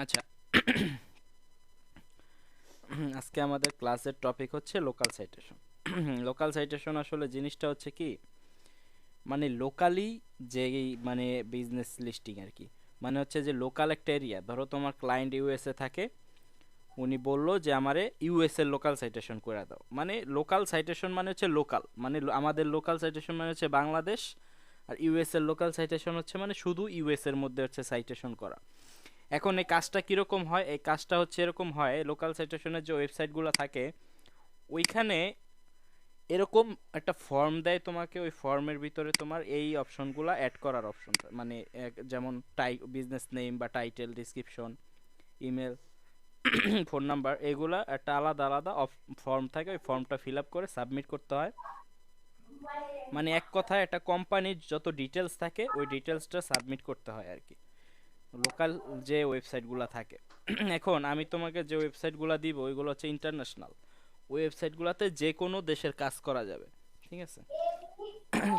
আচ্ছা, আজকে আমাদের ক্লাসের টপিক হচ্ছে লোকাল সাইটেশন। লোকাল সাইটেশন আসলে জিনিসটা হচ্ছে কি, মানে লোকালি যে মানে বিজনেস লিস্টিং আর কি। মানে হচ্ছে যে লোকাল একটা এরিয়া, ধরো তোমার ক্লায়েন্ট ইউএসএ থাকে, উনি বললো যে আমারে ইউএস এর লোকাল সাইটেশন করে দাও। মানে লোকাল সাইটেশন মানে হচ্ছে লোকাল, মানে আমাদের লোকাল সাইটেশন মানে হচ্ছে বাংলাদেশ, আর ইউএস এর লোকাল সাইটেশন হচ্ছে মানে শুধু ইউএস এর মধ্যে হচ্ছে সাইটেশন করা। এখন এই কাজটা কিরকম হয়, এই কাজটা হচ্ছে এরকম হয়, লোকাল সাইটেশনের যে ওয়েবসাইটগুলো থাকে ওইখানে এরকম একটা ফর্ম দেয় তোমাকে, ওই ফর্মের ভিতরে তোমার এই অপশনগুলো অ্যাড করার অপশন, মানে যেমন বিজনেস নেম বা title, description, email, phone number, এগুলা একটা আলাদা আলাদা ফর্ম থাকে, ওই ফর্মটা ফিল আপ করে সাবমিট করতে হয়। মানে এক কথায় একটা কোম্পানির যত ডিটেলস থাকে ওই ডিটেলসটা সাবমিট করতে হয় আর কি, লোকাল যে ওয়েবসাইটগুলো থাকে। এখন আমি তোমাকে যে ওয়েবসাইটগুলো দিব ওইগুলো হচ্ছে ইন্টারন্যাশনাল ওয়েবসাইটগুলোতে যে কোনো দেশের কাজ করা যাবে, ঠিক আছে।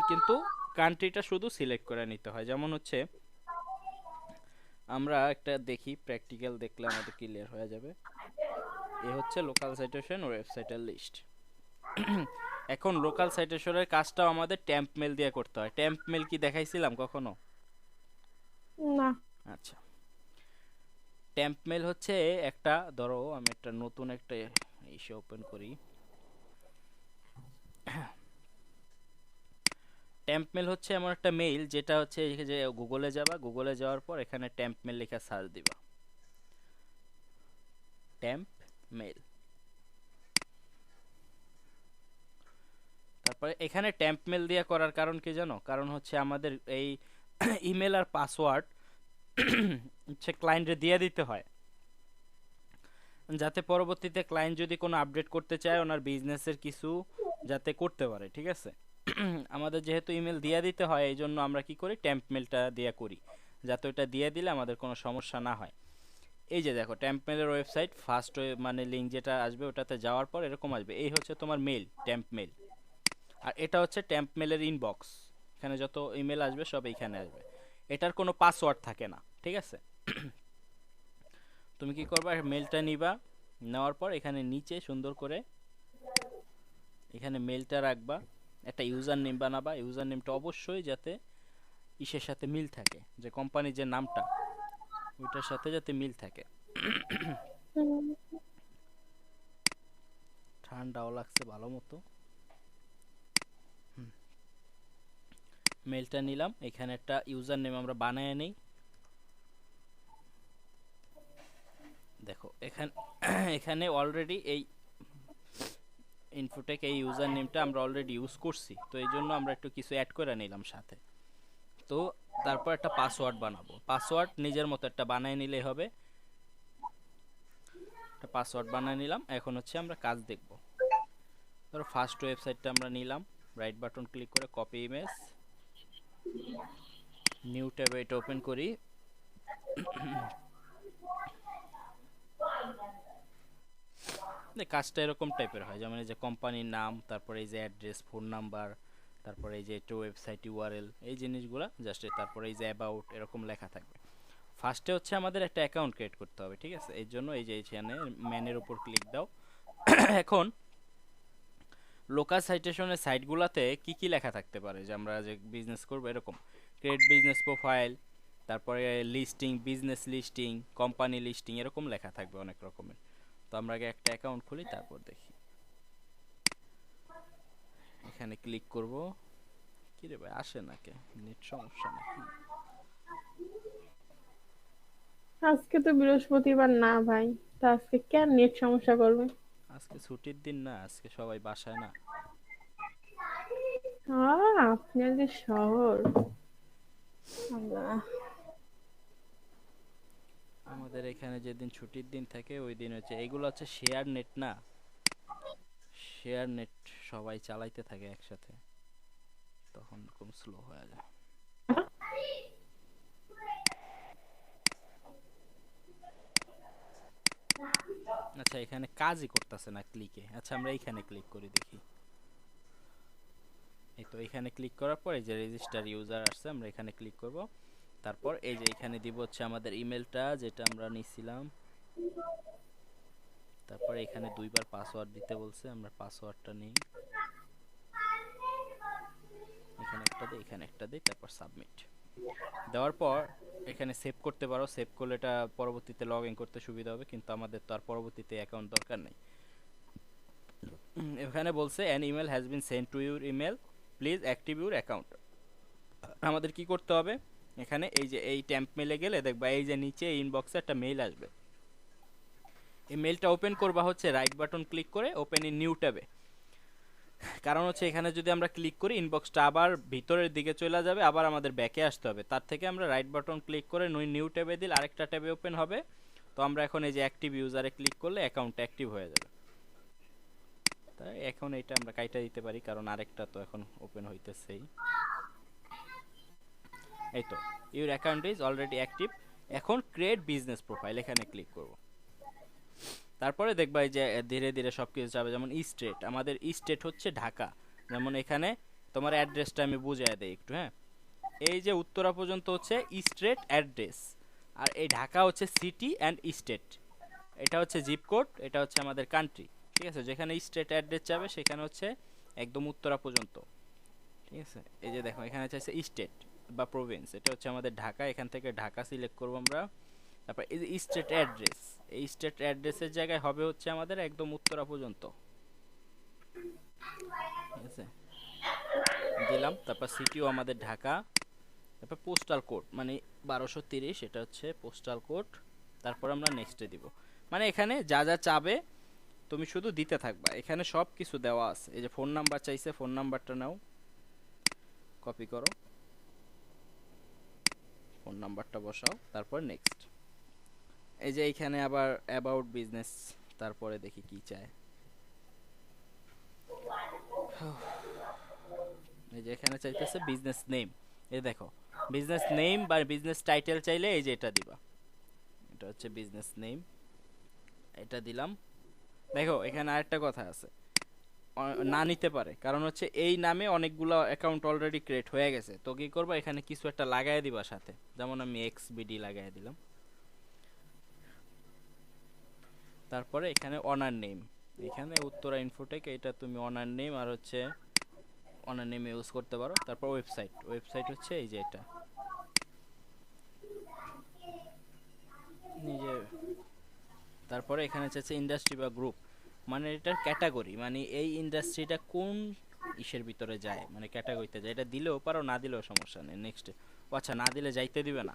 কিন্তু কান্ট্রিটা শুধু সিলেক্ট করে নিতে হয়। যেমন হচ্ছে আমরা একটা দেখি, প্র্যাকটিক্যাল দেখলে আমাদের ক্লিয়ার হয়ে যাবে। এ হচ্ছে লোকাল সাইটেশন ওয়েবসাইটের লিস্ট। এখন লোকাল সাইটেশনের কাজটাও আমাদের ট্যাম্প মেল দিয়ে করতে হয়। ট্যাম্প মেল কি দেখাইছিলাম কখনো? না। আচ্ছা, ট্যাম্প মেল হচ্ছে একটা, ধরো আমি একটা নতুন একটা ইস্যু ওপেন করি। ট্যাম্প মেল হচ্ছে এমন একটা মেইল যেটা হচ্ছে এই যে গুগলে যাবা, গুগলে যাওয়ার পর এখানে ট্যাম্প মেল লেখা সার্চ দিবা, ট্যাম্প মেল। তারপরে এখানে ট্যাম্প মেল দিয়ে করার কারণ কি জানো? কারণ হচ্ছে আমাদের এই ইমেল আর পাসওয়ার্ড হচ্ছে ক্লায়েন্টে দিয়ে দিতে হয়, যাতে পরবর্তীতে ক্লায়েন্ট যদি কোনো আপডেট করতে চায় ওনার বিজনেসের কিছু যাতে করতে পারে, ঠিক আছে। আমাদের যেহেতু ইমেল দিয়ে দিতে হয় এই জন্য আমরা কি করি, ট্যাম্প মেলটা দিয়ে করি, যাতে ওটা দিয়ে দিলে আমাদের কোনো সমস্যা না হয়। এই যে দেখো ট্যাম্প মেলের ওয়েবসাইট ফার্স্ট, মানে লিঙ্ক যেটা আসবে ওটাতে যাওয়ার পর এরকম আসবে, এই হচ্ছে তোমার মেল, ট্যাম্প মেল। আর এটা হচ্ছে ট্যাম্প মেলের ইনবক্স, এখানে যত ইমেল আসবে সব এইখানে আসবে। এটার কোনো পাসওয়ার্ড থাকে না, ঠিক আছে। তুমি কি করবা, মেলটা নিবা, নেওয়ার পর এখানে নিচে সুন্দর করে এখানে মেলটা রাখবা, একটা ইউজার নেম বানাবা। ইউজার নেমটা অবশ্যই যাতে ইসের সাথে মিল থাকে, যে কোম্পানির যে নামটা ওইটার সাথে যাতে মিল থাকে। হুম। ঠান্ডাও লাগছে ভালো মতো। মেলটা নিলাম, এখানে একটা ইউজার নেম আমরা বানায় নেই। দেখো এখানে এখানে অলরেডি এই ইনফোটেক এই ইউজার নেমটা আমরা অলরেডি ইউজ করছি, তো এই জন্য আমরা একটু কিছু অ্যাড করে নিলাম সাথে। তো তারপর একটা পাসওয়ার্ড বানাবো, পাসওয়ার্ড নিজের মতো একটা বানায় নিলেই হবে। একটা পাসওয়ার্ড বানায় নিলাম, এখন হচ্ছে আমরা কাজ দেখব। ধরো ফার্স্ট ওয়েবসাইটটা আমরা নিলাম, রাইট বাটন ক্লিক করে কপি ইমেজ, নিউ ট্যাবে এটা ওপেন করি। কাজটা এরকম টাইপের হয়, যেমন এই যে কোম্পানির নাম, তারপরে এই যে অ্যাড্রেস, ফোন নাম্বার, তারপরে এই যে একটা ওয়েবসাইট ইউআরএল, এই জিনিসগুলো জাস্ট, তারপরে এই যে অ্যাবাউট এরকম লেখা থাকবে। ফার্স্টে হচ্ছে আমাদের একটা অ্যাকাউন্ট ক্রিয়েট করতে হবে, ঠিক আছে। এই জন্য এই যে এখানে ম্যানের উপর ক্লিক দাও। এখন লোকাল সাইটেশনের সাইটগুলোতে কি কি লেখা থাকতে পারে, যে আমরা যে বিজনেস করবো এরকম, ক্রিয়েট বিজনেস প্রোফাইল, তারপরে listing, business listing, company listing, এরকম লেখা থাকবে অনেক রকমের। তো আমরা আগে একটা অ্যাকাউন্ট খুলি, তারপর দেখি। এখানে ক্লিক করব। কি রে ভাই, আসে নাকি, নেট সমস্যা নাকি? আজকে তো বৃহস্পতিবার না ভাই, তা আজকে কেন নেট সমস্যা করবে? আজকে ছুটির দিন না, আজকে সবাই বাসায় না। আপনাদের শহর। আল্লাহ। আমাদের এখানে যেদিন ছুটির দিন থাকে ওই দিন হচ্ছে, এগুলো হচ্ছে শেয়ার নেট না, শেয়ার নেট সবাই চালাইতে থাকে একসাথে, তখন এরকম স্লো হয়ে যায়। আচ্ছা, এখানে কাজই করতেছে না ক্লিকে, আচ্ছা আমরা এইখানে ক্লিক করি দেখি। এই তো এখানে ক্লিক করার পর এই যে রেজিস্টার ইউজার আসছে, আমরা এখানে ক্লিক করব। তারপর এই যে এখানে দিব হচ্ছে আমাদের ইমেলটা যেটা আমরা নিছিলাম। তারপর এখানে দুইবার পাসওয়ার্ড দিতে বলছে, আমরা পাসওয়ার্ডটা নিই, এখানে একটা দিই, এখানে একটা দিই, তারপর সাবমিট দেওয়ার পর এখানে সেভ করতে পারো। সেভ করলে এটা পরবর্তীতে লগ ইন করতে সুবিধা হবে, কিন্তু আমাদের তো আর পরবর্তীতে অ্যাকাউন্ট দরকার নেই। এখানে বলছে an email has been send to your email, please active your account. আমাদের কি করতে হবে, এখানে এই যে এই ট্যাম্প মেলে গেলে দেখবা এই যে নিচে ইনবক্সে একটা মেইল আসবে। এই মেইলটা ওপেন করবা হচ্ছে রাইট বাটন ক্লিক করে ওপেন ইন নিউ ট্যাবে। কারণ হচ্ছে এখানে যদি আমরা ক্লিক করি ইনবক্সটা আবার ভিতরের দিকে চলে যাবে, আবার আমাদের ব্যাকে আসতে হবে। তার থেকে আমরা রাইট বাটন ক্লিক করে নিউ ট্যাবে দিলে আরেকটা ট্যাবে ওপেন হবে। তো আমরা এখন এই যে অ্যাক্টিভ ইউজারে ক্লিক করলে অ্যাকাউন্টটা অ্যাক্টিভ হয়ে যাবে। তাই এখন এটা আমরা কাইটা দিতে পারি, কারণ আরেকটা তো এখন ওপেন হইতেছেই। এই তো your account is already active. এখন ক্রিয়েট বিজনেস প্রোফাইল এখানে ক্লিক করব। তারপরে দেখবা এই যে ধীরে ধীরে সব কিছু যাবে। যেমন স্টেট, আমাদের স্টেট হচ্ছে ঢাকা। যেমন এখানে তোমার অ্যাড্রেসটা আমি বুঝিয়ে দেই একটু, হ্যাঁ। এই যে উত্তরা পর্যন্ত হচ্ছে স্টেট অ্যাড্রেস, আর এই ঢাকা হচ্ছে সিটি অ্যান্ড স্টেট। এটা হচ্ছে জিপ কোড, এটা হচ্ছে আমাদের কান্ট্রি। ঠিক আছে, যেখানে স্টেট অ্যাড্রেস যাবে সেখানে হচ্ছে একদম উত্তরা পর্যন্ত। ঠিক আছে, এই যে দেখো এখানে চাইছে স্টেট বা প্রভিন্স, এটা হচ্ছে আমাদের ঢাকা। এখান থেকে ঢাকা সিলেক্ট করবো আমরা। তারপর এই যে স্টেট অ্যাড্রেস, এই স্টেট অ্যাড্রেসের জায়গায় হবে হচ্ছে আমাদের একদম উত্তরা পর্যন্ত। ঠিক আছে, দিলাম। তারপর সিটিও আমাদের ঢাকা। তারপর পোস্টাল কোড মানে 1230, এটা হচ্ছে পোস্টাল কোড। তারপর আমরা নেক্সটে দিব। মানে এখানে যা যা চাবে তুমি শুধু দিতে থাকবা। এখানে সব কিছু দেওয়া আছে। এই যে ফোন নাম্বার চাইছে, ফোন নাম্বারটা নাও, কপি করো, ফোন নাম্বারটা বসাও, তারপর নেক্সট। এই যে এইখানে আবার অ্যাবাউট বিজনেস, তারপরে দেখি কি চায়। এই যে এখানে চাইতেছে বিজনেস নেম। এই দেখো বিজনেস নেম বা বিজনেস টাইটেল চাইলে এই যে এটা দিবা, এটা হচ্ছে বিজনেস নেম, এটা দিলাম। দেখো এখানে আরেকটা কথা আছে, না নিতে পারে, কারণ হচ্ছে এই নামে অনেকগুলো অ্যাকাউন্ট অলরেডি ক্রিয়েট হয়ে গেছে। তো কি করবো, এখানে কিছু একটা লাগাই দিবা সাথে, যেমন আমি এক্স বিডি লাগাই দিলাম। তারপরে এখানে অনার নেম, এখানে উত্তরা ইনফোটেক, এটা তুমি অনার নেম আর হচ্ছে অনার নেম ইউজ করতে পারো। তারপর ওয়েবসাইট, ওয়েবসাইট হচ্ছে এই যে এটা নিজে। তারপরে এখানে হচ্ছে ইন্ডাস্ট্রি বা গ্রুপ, মানে এটার ক্যাটাগরি, মানে এই ইন্ডাস্ট্রিটা কোন ইসের ভিতরে যায়, মানে ক্যাটাগরিতে যায়। এটা দিলেও পারো, না দিলেও সমস্যা নেই। নেক্সট, আচ্ছা না দিলে যাইতে দিবে না।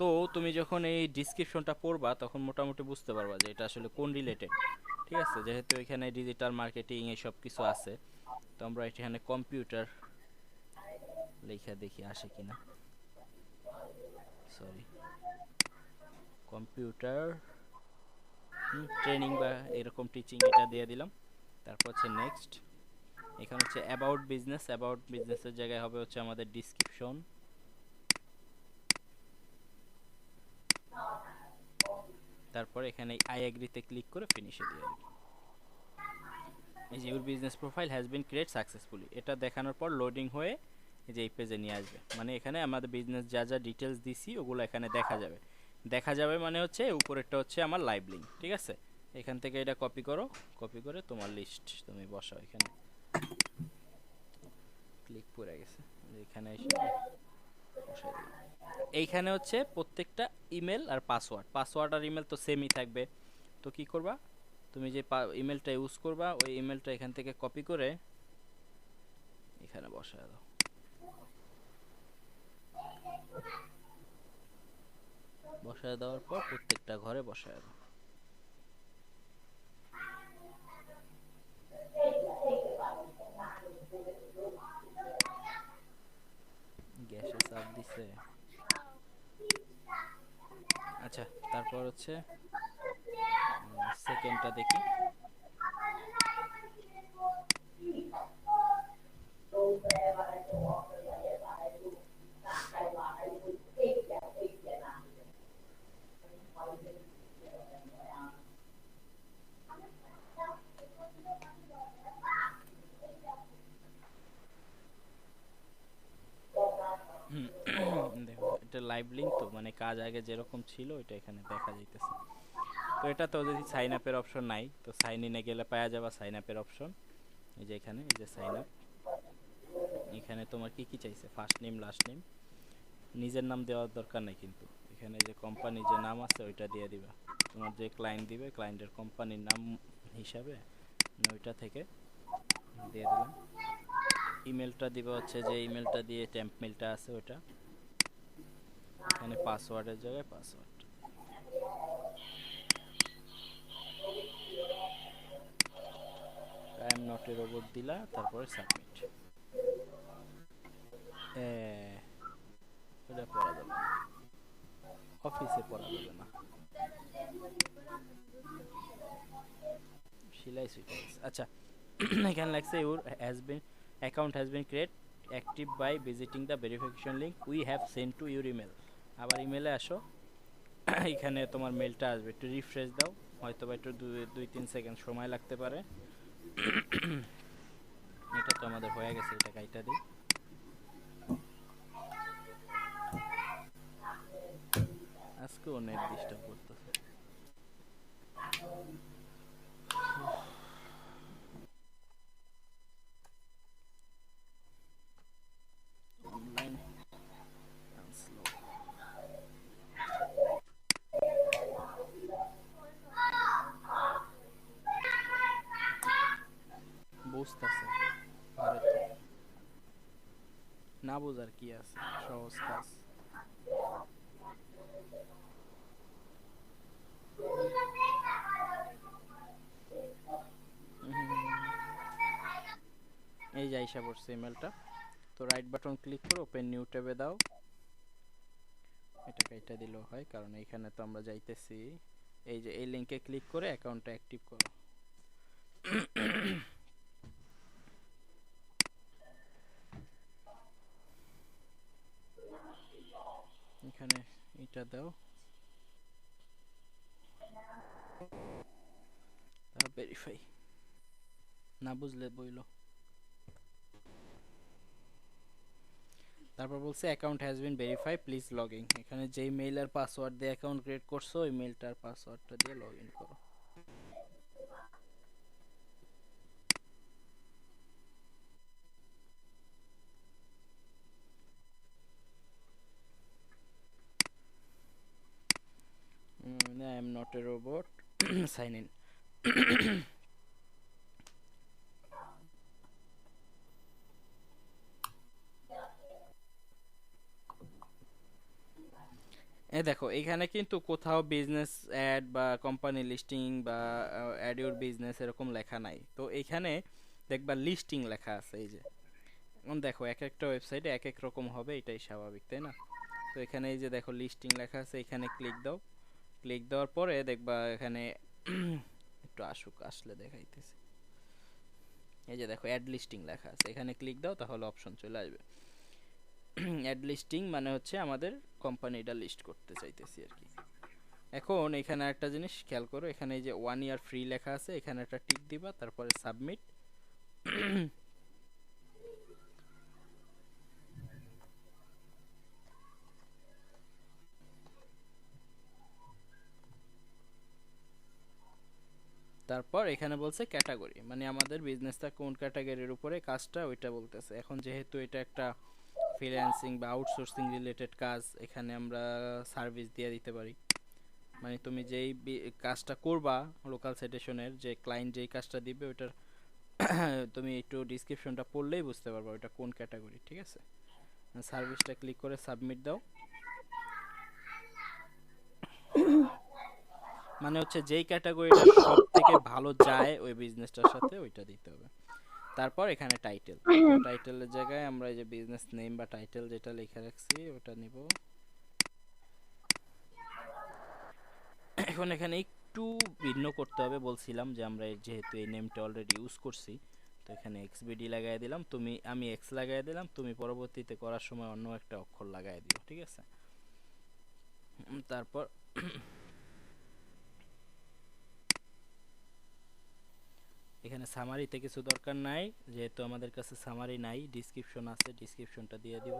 তো তুমি যখন এই ডিসক্রিপশনটা পড়বা তখন মোটামুটি বুঝতে পারবা যে এটা আসলে কোন রিলেটেড। ঠিক আছে, যেহেতু এখানে ডিজিটাল মার্কেটিং এসব কিছু আছে, তো আমরা এখানে কম্পিউটার লেখা দেখি আসে কিনা। সরি, কম্পিউটার ট্রেনিং বা এরকম টিচিং, এটা দিয়ে দিলাম। তারপর হচ্ছে নেক্সট। এখানে হচ্ছে অ্যাবাউট বিজনেস, অ্যাবাউট বিজনেসের জায়গায় হবে হচ্ছে আমাদের ডিসক্রিপশন। তারপর এখানে আই এগ্রিতে ক্লিক করে ফিনিশে দিয়ে দিই। এই যে your business profile has been create successfully, এটা দেখানোর পর লোডিং হয়ে এই যে এই পেজে নিয়ে আসবে। মানে এখানে আমাদের বিজনেস যা যা ডিটেলস দিছি ওগুলো এখানে দেখা যাবে। দেখা যাবে মানে হচ্ছে উপরেরটা হচ্ছে আমার লাইভ লিঙ্ক। ঠিক আছে, এখান থেকে এটা কপি করো, কপি করে তোমার লিস্ট তুমি বসাও এখানে। ক্লিক পড়ে গেছে, এখানে এসে বসাই দিলাম। এইখানে হচ্ছে প্রত্যেকটা ইমেল আর পাসওয়ার্ড, পাসওয়ার্ড আর ইমেল তো সেমই থাকবে। তো কি করবা, তুমি যে ইমেলটা ইউজ করবা ওই ইমেলটা এখান থেকে কপি করে এখানে বসায় দাও। বসায় দেওয়ার পর প্রত্যেকটা ঘরে বসায় দাও। গ্যাসে চাপ দিছে। আচ্ছা, তারপর হচ্ছে সেকেন্ডটা দেখি। দেখো এটা লাইভ মানে কাজ আগে যেরকম ছিল ওইটা এখানে দেখা যাইতেছে। তো এটা তো যদি সাইন আপের অপশন নাই, তো সাইন ইনে গেলে পাওয়া যাবে সাইন আপের অপশন। এই যে এখানে এই যে সাইন আপ, এখানে তোমার কি কি চাইছে, ফার্স্ট নেম লাস্ট নেম, নিজের নাম দেওয়ার দরকার নাই কিন্তু, এখানে যে কোম্পানি যে নাম আছে ওইটা দিয়ে দিবা, তোমার যে ক্লায়েন্ট দিবে ক্লায়েন্টের কোম্পানির নাম হিসাবে ওইটা থেকে দিয়ে দিলাম। ইমেলটা দিবা হচ্ছে যে ইমেলটা দিয়ে টেম্প মেলটা আছে ওটা, এখানে পাসওয়ার্ডের জায়গায় password, I am not a robot দিলা, তারপরে সাবমিট। এটা পড়া যাবে না, অফিসে পড়া যাবে না, সিলাই সুইটা গেছে। আচ্ছা এখানে লাগছে your has been account has been create active by visiting the verification link we have send to your email. আবার ইমেলে আসো, এখানে তোমার মেলটা আসবে, একটু রিফ্রেশ দাও, হয়তো বা একটু 2-3 সেকেন্ড সময় লাগতে পারে। এটা তো আমাদের হয়ে গেছে, এটা কাইটা দিই। আজকেও নেট ডিস্টার্ব করতেছে। অনলাইন স্লো বুঝতেছে, পারে তো, না বুঝার কি আছে, সহজ কাজ। এই যে আইসা পড়ছে ইমেলটা, তো রাইট বাটন ক্লিক করে ওপেন নিউ ট্যাবে দাও, এটা কাইটা দিলেও হয় কারণ এইখানে তো আমরা যাইতেছি। এই যে এই লিংকে ক্লিক করে অ্যাকাউন্টটা অ্যাক্টিভ করো। এখানে এটা দাও, তারপর ভেরিফাই, না বুঝলে বইলো। তারপর বলছে account has been verify please log in, এখানে যেই মেইল আর পাসওয়ার্ড দিয়ে অ্যাকাউন্ট ক্রিয়েট করছো ওই মেইলটার পাসওয়ার্ডটা দিয়ে লগ ইন করো। I am not a robot, sign in. এ দেখো এখানে কিন্তু কোথাও বিজনেস অ্যাড বা কোম্পানি লিস্টিং বা অ্যাড ইউর বিজনেস এরকম লেখা নাই, তো এখানে দেখবা লিস্টিং লেখা আছে। এই যে এখন দেখো এক একটা ওয়েবসাইটে এক এক রকম হবে, এটাই স্বাভাবিক তাই না? তো এখানে এই যে দেখো লিস্টিং লেখা আছে, এখানে ক্লিক দাও, ক্লিক দেওয়ার পরে দেখবা এখানে একটু আসুক, আসলে দেখাইতেছে। এই যে দেখো অ্যাড লিস্টিং লেখা আছে, এখানে ক্লিক দাও তাহলে অপশন চলে আসবে। অ্যাড লিস্টিং মানে হচ্ছে আমাদের কোম্পানিটা লিস্ট করতে চাইতেছি আর কি। এখন এখানে একটা জিনিস খেয়াল করো, এখানে এই যে 1 ইয়ার ফ্রি লেখা আছে, এখানে একটা টিক দিবা, তারপরে সাবমিট। তারপর এখানে বলছে ক্যাটাগরি, মানে আমাদের বিজনেসটা কোন ক্যাটাগরির উপরে কাজটা ওইটা বলতেছে। এখন যেহেতু এটা একটা ফ্রিল্যান্সিং বা আউটসোর্সিং রিলেটেড কাজ, এখানে আমরা সার্ভিস দিয়ে দিতে পারি। মানে তুমি যেই কাজটা করবা লোকাল সাইটেশনের, যে ক্লায়েন্ট যেই কাজটা দিবে ওইটার তুমি একটু ডিসক্রিপশনটা পড়লেই বুঝতে পারবা ওইটা কোন ক্যাটাগরি, ঠিক আছে? সার্ভিসটা ক্লিক করে সাবমিট দাও, মানে হচ্ছে যেই ক্যাটাগরিটা সব থেকে ভালো যায় ওই বিজনেসটার সাথে ওইটা দিতে হবে। তারপর এখানে টাইটেল, তো টাইটেলের জায়গায় আমরা এই যে বিজনেস নেম বা টাইটেল যেটা লেখা রাখছি ওটা নিব। এখন এখানে একটু ভিন্ন করতে হবে, বলছিলাম যে আমরা যেহেতু এই নেমটা অলরেডি ইউজ করছি, তো এখানে এক্সবিডি লাগাই দিলাম, আমি এক্স লাগাই দিলাম, তুমি পরবর্তীতে করার সময় অন্য একটা অক্ষর লাগাই দিও, ঠিক আছে? তারপর এখানে সামারিতে কিছু দরকার নাই, যেহেতু আমাদের কাছে সামারি নাই, ডিসক্রিপশন আছে, ডিসক্রিপশনটা দিয়ে দিব।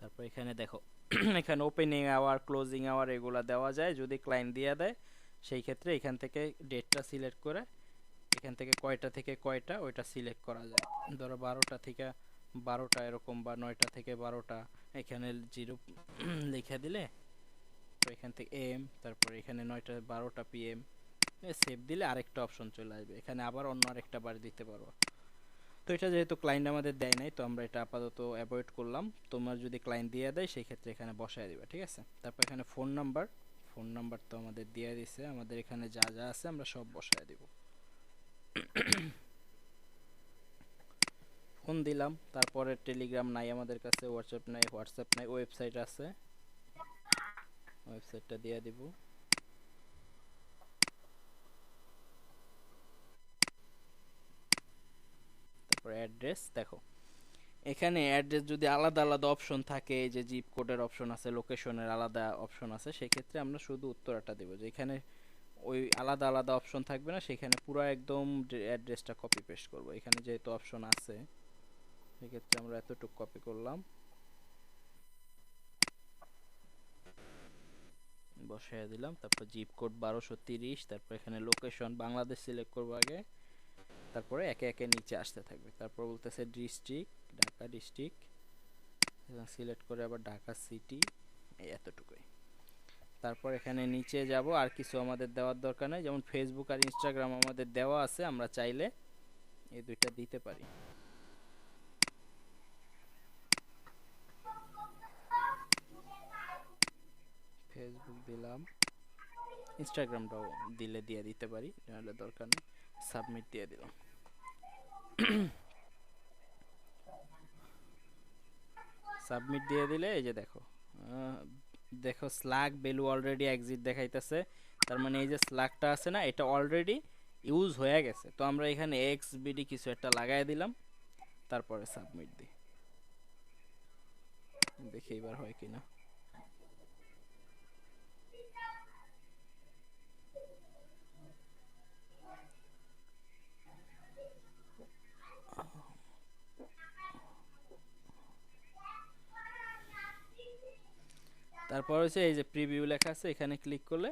তারপর এখানে দেখো এখানে ওপেনিং আওয়ার, ক্লোজিং আওয়ার এগুলা দেওয়া যায় যদি ক্লায়েন্ট দিয়ে দেয়। সেই ক্ষেত্রে এখান থেকে ডেটটা সিলেক্ট করে এখান থেকে কয়টা ওইটা সিলেক্ট করা যায়। ধরো 12টা থেকে 12টা এরকম, বা 9টা থেকে 12টা এখানে জিরো লিখে দিলে, তো এখান থেকে এম, তারপর এখানে 9টা 12টা পিএম সেভ দিলে আরেকটা অপশন চলে আসবে, এখানে আবার অন্য আরেকটা বার দিতে পারবো। তো এটা যেহেতু ক্লায়েন্ট আমাদের দেয় নাই, তো আমরা এটা আপাতত অ্যাভয়েড করলাম। তোমার যদি ক্লায়েন্ট দিয়ে দেয় সেই ক্ষেত্রে এখানে বসায় দিবা, ঠিক আছে। তারপর এখানে ফোন নাম্বার, ফোন নাম্বার তো আমাদের দিয়ে দিছে, আমাদের এখানে যা যা আছে আমরা সব বসায় দিব। ফোন দিলাম, তারপরে টেলিগ্রাম নাই আমাদের কাছে, হোয়াটসঅ্যাপ নাই, ওয়েবসাইট আছে, ওয়েবসাইটটা দিয়ে দিব। তারপর অ্যাড্রেস, দেখো এখানে অ্যাড্রেস যদি আলাদা আলাদা অপশন থাকে, যে জিপ কোডের অপশন আছে, লোকেশনের আলাদা অপশন আছে, সেক্ষেত্রে আমরা শুধু উত্তরাটা দেবো। যেখানে ওই আলাদা আলাদা অপশন থাকবে না, সেখানে পুরো একদম অ্যাড্রেসটা কপি পেস্ট করব। এখানে যেহেতু অপশন আছে সেক্ষেত্রে আমরা এতটুকু কপি করলাম, বসায় দিলাম। তারপর জিপ কোড 1230, তারপর এখানে লোকেশন বাংলাদেশ সিলেক্ট করবো আগে, তারপরে একে একে নিচে আসতে থাকবে। তারপর বলতেছে ডিস্ট্রিক্ট, ঢাকা ডিস্ট্রিক্ট, সিলেক্ট করে আবার ঢাকা সিটি, এই এতটুকুই। তারপর এখানে নিচে যাব, আর কিছু আমাদের দেওয়ার দরকার নেই, যেমন ফেসবুক আর ইনস্টাগ্রাম আমাদের দেওয়া আছে, আমরা চাইলে এই দুইটা দিতে পারি। ফেসবুক দিলাম, ইনস্টাগ্রামটাও দিলে দিয়ে দিতে পারি, নাহলে দরকার নেই। সাবমিট দিয়ে দিলাম। সাবমিট দিয়ে দিলে এই যে দেখো, দেখো স্ল্যাগ ভ্যালু অলরেডি এক্সিট দেখাইতেছে। তার মানে এই যে স্ল্যাগটা আছে না, এটা অলরেডি ইউজ হয়ে গেছে। তো আমরা এখানে এক্স বিডি কিছু একটা লাগাই দিলাম, তারপরে সাবমিট দিই, দেখি এবার হয় কিনা। তারপর হচ্ছে এই যে প্রিভিউ লেখা আছে, এখানে ক্লিক করলে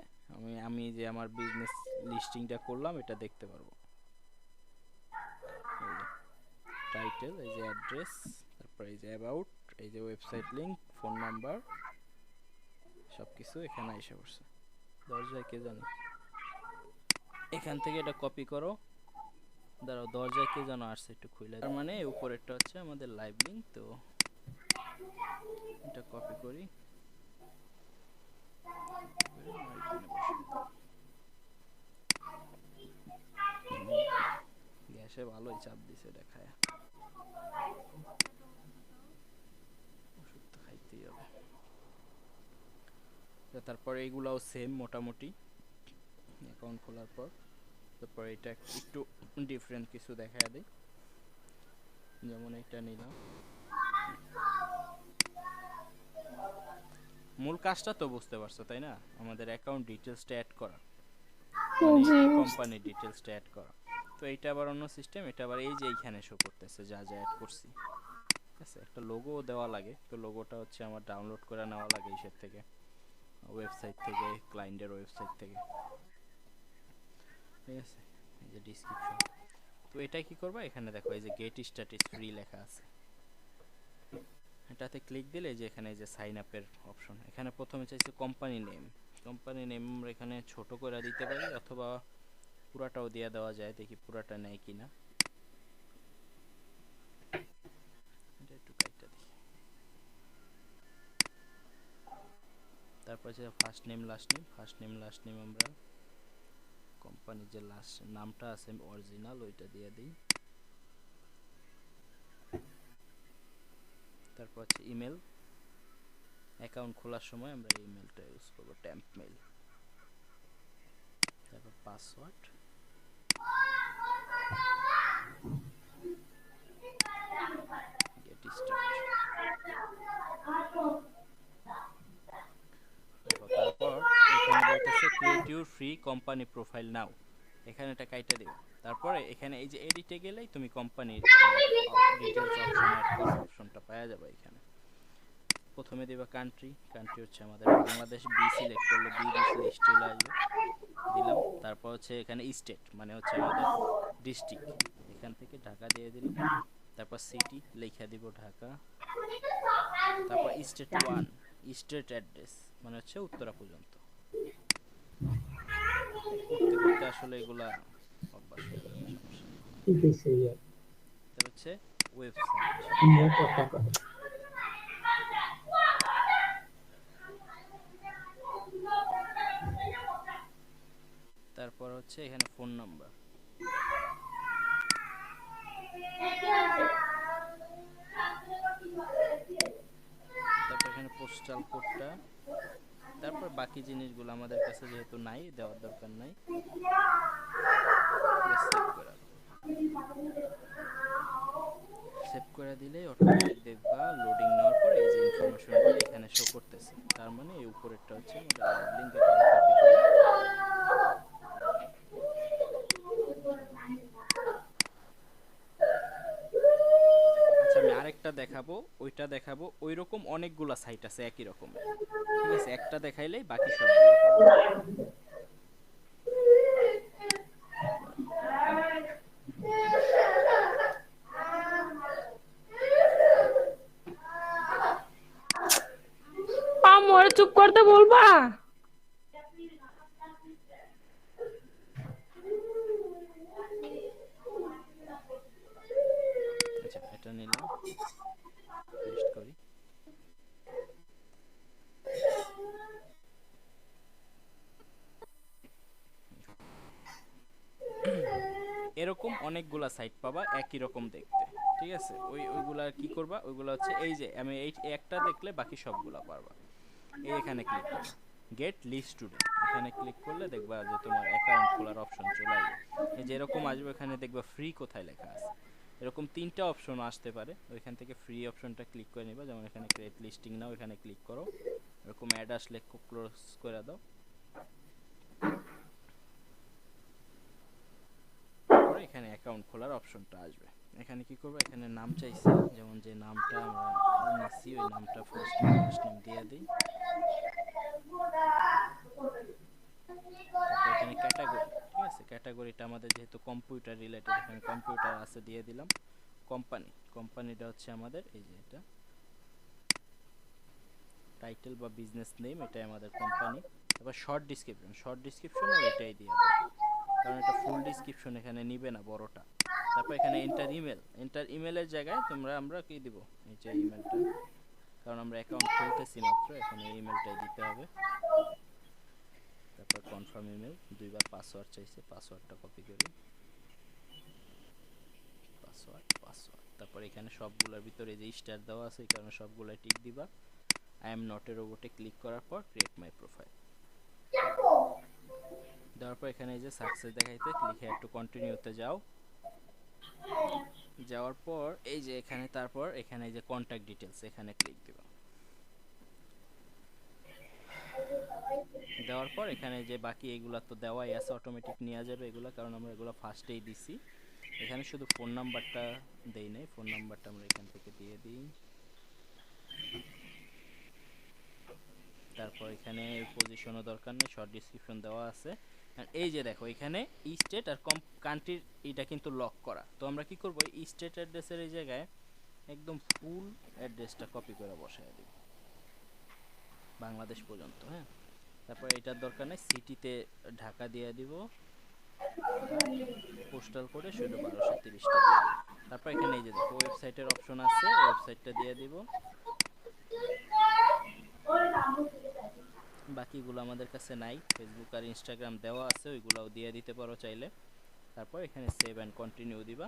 আমি যে আমার বিজনেস লিস্টিংটা করলাম এটা দেখতে পারবো। টাইটেল, এই যে অ্যাড্রেস, তারপর এই যে অ্যাবাউট, এই যে ওয়েবসাইট লিংক, ফোন নাম্বার, সবকিছু এখানে এসে পড়ছে। দরজায় কে জানি, এখান থেকে এটা কপি করো। দাঁড়াও, দরজায় কে যেন আসছে, একটু খুলে। তার মানে উপরেরটা হচ্ছে আমাদের লাইভ লিংক, তো এটা কপি করি, আমার এখানে বসাই দিই। গ্যাসে ভালোই চাপ দিছে দেখায়, ওষুধ তো খাইতেই হবে। তারপরে এইগুলাও সেম মোটামুটি অ্যাকাউন্ট খোলার পর। তারপর এটা একটু ডিফারেন্ট কিছু দেখায় দেয়, যেমন এটা নিলাম। মূল কাজটা তো বুঝতে পারছো তাই না, আমাদের অ্যাকাউন্ট ডিটেলসটা অ্যাড করা, জি। মানে কোম্পানি ডিটেলসটা অ্যাড করা। তো এইটা আবার অন্য সিস্টেম, এটা আবার এই যে এইখানে শো করতেছে যা যা অ্যাড করছি, ঠিক আছে। একটা লোগো দেওয়া লাগে, তো লোগোটা হচ্ছে আমার ডাউনলোড করে নেওয়া লাগে ইসের থেকে, ওয়েবসাইট থেকে, ক্লায়েন্টের ওয়েবসাইট থেকে, ঠিক আছে। এই যে ডিসক্রিপশন, তো এটা কি করবা, এখানে দেখো এই যে গেট স্ট্যাটাস ফ্রি লেখা আছে, এটাতে ক্লিক দিলে যে এখানে যে সাইন আপের অপশন, এখানে প্রথমে চাইছে কোম্পানি নেম। কোম্পানি নেম আমরা এখানে ছোট করে দিতে পারি, অথবা পুরাটাও দিয়ে দেওয়া যায়, দেখি পুরাটা নেয় কিনা। এটা একটু কাইটা দিই। তারপর যে first name last name, first name last name আমরা কোম্পানির যে লাস্ট নামটা আছে অরিজিনাল ওইটা দিয়ে দিই। তারপর হচ্ছে ইমেল, অ্যাকাউন্ট খোলার সময় আমরা ইমেলটা ইউজ করব, ট্যাম্প মেইল। তারপর পাসওয়ার্ড, গেট স্টার্ট। দেখো তারপর এখানে বলতেছে create your free company profile now, এখানে এটা কাইটা দিও। তারপরে এখানে এই যে এডিটে গেলেই তুমি কোম্পানির ডিটেলস অপশন অ্যাড করার অপশনটা পাওয়া যাবে এখানে। প্রথমে দিবা কান্ট্রি, কান্ট্রি হচ্ছে আমাদের বাংলাদেশ, বি সিলেক্ট করলে বি লিস্ট চলে আসবে, দিলাম। তারপর হচ্ছে এখানে স্টেট মানে হচ্ছে আমাদের ডিস্ট্রিক্ট, এখান থেকে ঢাকা দিয়ে দিলাম। তারপর সিটি লেখা দিব ঢাকা। তারপর স্টেট ওয়ান, স্টেট অ্যাড্রেস মানে হচ্ছে উত্তরা পর্যন্ত। করতে করতে আসলে এগুলা অভ্যাস হয়ে যাবে, সমস্যা নেই। ঠিক আছে ইয়ার তারপর হচ্ছে ওয়েবসাইট, নিয়ে কথা কয় তারপর হচ্ছে এখানে ফোন নাম্বার, তারপর এখানে পোস্টাল কোডটা। তারপর বাকি জিনিসগুলো আমাদের কাছে যেহেতু নাই, দেওয়ার দরকার নাই, সেভ করে দাও। সেভ করে দিলেই অটোমেটিক দেখবা লোডিং নেওয়ার পর এই যে ইনফরমেশনগুলো এখানে শো করতেছে। তার মানে এই উপরেরটা হচ্ছে আমাদের লাইভ লিঙ্ক, এটা কপি করি। আচ্ছা আমি আরেকটা দেখাবো, ওইটা দেখাবো। ওই রকম অনেকগুলা সাইট আছে একই রকমের, ঠিক আছে? একটা দেখাইলেই বাকি সবগুলো পাবো। আম্মু ওরে চুপ করতে বলবা? আচ্ছা এটা নিলাম, পেস্ট করি। এরকম অনেকগুলা সাইট পাবা একই রকম দেখতে, ঠিক আছে? ওইগুলা কি করবা, ওইগুলা হচ্ছে এই যে আমি এই একটা দেখলে বাকি সবগুলা পারবা। এই এখানে ক্লিক করবা, গেট লিস্ট স্টুডেন্ট, এখানে ক্লিক করলে দেখবা যে তোমার অ্যাকাউন্ট খোলার অপশন চলে আসবে। এই যে এরকম আসবে, এখানে দেখবা ফ্রি কোথায় লেখা আছে, এরকম তিনটা অপশন আসতে পারে। ওইখান থেকে ফ্রি অপশনটা ক্লিক করে নিবা, যেমন এখানে ক্রিয়েট লিস্টিং নাও, এখানে ক্লিক করো। এরকম অ্যাড আসলে ক্লোজ করে দাও। তারপরে এখানে অ্যাকাউন্ট খোলার অপশনটা আসবে। এখানে কি করবো, এখানে নাম চাইছে, যেমন যে নামটা আমরা নিছি ওই নামটা ফার্স্ট নেম লাস্ট নেম দিয়ে দিই। তারপর এখানে ক্যাটাগরি, ঠিক আছে? ক্যাটাগরিটা আমাদের যেহেতু কম্পিউটার রিলেটেড, এখানে কম্পিউটার আছে দিয়ে দিলাম। কোম্পানি, কোম্পানিটা হচ্ছে আমাদের এই যে এটা টাইটেল বা বিজনেস নেম, এটাই আমাদের কোম্পানি। তারপর শর্ট ডিসক্রিপশন, শর্ট ডিসক্রিপশনও এটাই দিয়ে দাও, কারণ এটা ফুল ডিসক্রিপশন এখানে নিবে না বড়টা। তারপর এখানে এন্টার ইমেল, এন্টার ইমেলের জায়গায় আমরা কি দিব, এই যে ইমেলটা, কারণ আমরা অ্যাকাউন্ট খুলতেছি মাত্র, এখন এই ইমেলটাই দিতে হবে। তারপর কনফার্ম ইমেল, দুইবার পাসওয়ার্ড চাইছে, পাসওয়ার্ডটা কপি করি, পাসওয়ার্ড। তারপর এখানে সবগুলোর ভিতরে যে স্টার দেওয়া আছে, এই কারণে সবগুলাই টিক দিবা। আই এম নট এ রোবটে ক্লিক করার পর ক্রিয়েট মাই প্রোফাইল দেওয়ার পর এখানে এই যে সাকসেস দেখাইতে ক্লিক হেয়ার টু কন্টিনিউতে যাও। যাওয়ার পর এই যে এখানে, তারপর এখানে এই যে কন্ট্যাক্ট ডিটেলস, এখানে ক্লিক দিবা। দেওয়ার পর এখানে যে বাকি এগুলা তো দেওয়াই আছে, অটোমেটিক নিয়ে যাবে এগুলা, কারণ আমরা এগুলো ফার্স্টেই দিছি। এখানে শুধু ফোন নাম্বারটা দেই নাই, ফোন নাম্বারটা আমরা এখান থেকে দিয়ে দিই। তারপর এখানে পজিশনও দরকার নেই, শর্ট ডিসক্রিপশন দেওয়া আছে। আর এই যে দেখো এখানে স্টেট আর কান্ট্রির এটা কিন্তু লক করা, তো আমরা কি করব, এই স্টেট অ্যাড্রেসের এই জায়গায় একদম ফুল অ্যাড্রেসটা কপি করে বসায় দিব বাংলাদেশ পর্যন্ত, হ্যাঁ। তারপর এটার দরকার নেই, সিটিতে ঢাকা দিয়ে দিব, আর পোস্টাল কোডে শুধু 1230টা দিয়ে দিব। তারপর এখানে এই যে দেখো ওয়েবসাইটের অপশন আছে, ওয়েবসাইটটা দিয়ে দিব। বাকিগুলো আমাদের কাছে নাই, ফেসবুক আর ইনস্টাগ্রাম দেওয়া আছে, ওইগুলোও দিয়ে দিতে পারো চাইলে। তারপর এখানে সেভ অ্যান্ড কন্টিনিউ দিবা,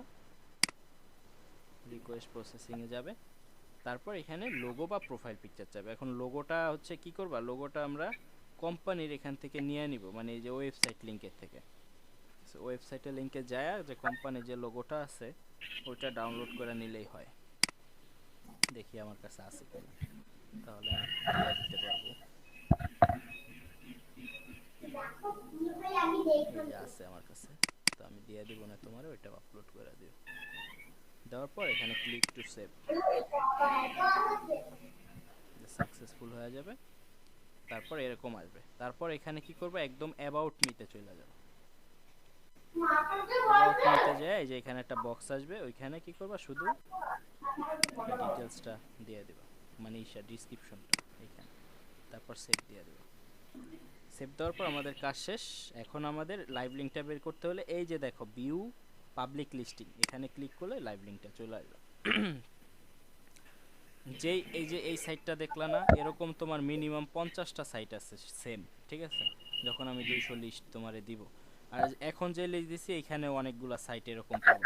রিকোয়েস্ট প্রসেসিংয়ে যাবে। তারপর এখানে লোগো বা প্রোফাইল পিকচার চাবে। এখন লোগোটা হচ্ছে কি করবা, লোগোটা আমরা কোম্পানির এখান থেকে নিয়ে নিব, মানে এই যে ওয়েবসাইট লিঙ্কের থেকে। ওয়েবসাইটের লিঙ্কে যায় যে কোম্পানির যে লোগোটা আছে ওইটা ডাউনলোড করে নিলেই হয়। দেখি আমার কাছে আছে কিনা, তাহলে আমি দিয়ে দিতে পারবো। এই যে আছে আমার কাছে, তো আমি দিয়ে দিব না তোমার, ওইটা আপলোড করে দিও। দেওয়ার পর এখানে ক্লিক টু সেভ, সাকসেসফুল হয়ে যাবে। তারপর এরকম আসবে, তারপর এখানে কি করবে, একদম অ্যাবাউট মিতে চলে যাবে। অ্যাবাউট মিতে যায় এই যে এখানে একটা বক্স আসবে, ওইখানে কি করবা, শুধু ডিটেলসটা দিয়ে দিবা, মানে ডিসক্রিপশনটা এখানে, তারপর সেভ দিয়ে দিবা। সেভ দেওয়ার পর আমাদের কাজ শেষ। এখন আমাদের লাইভ লিঙ্কটা বের করতে হলে এই যে দেখো ভিউ পাবলিক লিস্টিং, এখানে ক্লিক করলে লাইভ লিঙ্কটা চলে আসবে। যেই এই যে এই সাইটটা দেখলা না, এরকম তোমার মিনিমাম 50টা সাইট আছে সেম, ঠিক আছে, যখন আমি 200 লিস্ট তোমারে দিব। আর এখন যে লিস্ট দিছি এখানে অনেকগুলা সাইট এরকম পাবো,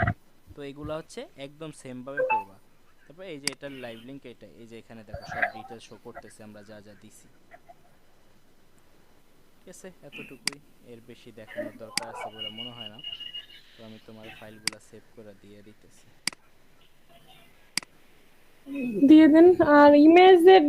তো এগুলা হচ্ছে একদম সেম ভাবে করবা। তারপর এই যে এটা লাইভ লিংক, এটা এই যে এখানে দেখো সব ডিটেইলস শো করতেছে আমরা যা যা দিছি। ঠিক আছে, এতটুকুই, এর বেশি দেখানোর দরকার আছে বলে মনে হয় না। তো আমি তোমার ফাইলগুলো সেভ করে দিয়ে দিতেছি। দিয়ে দেন। আর ইমেজের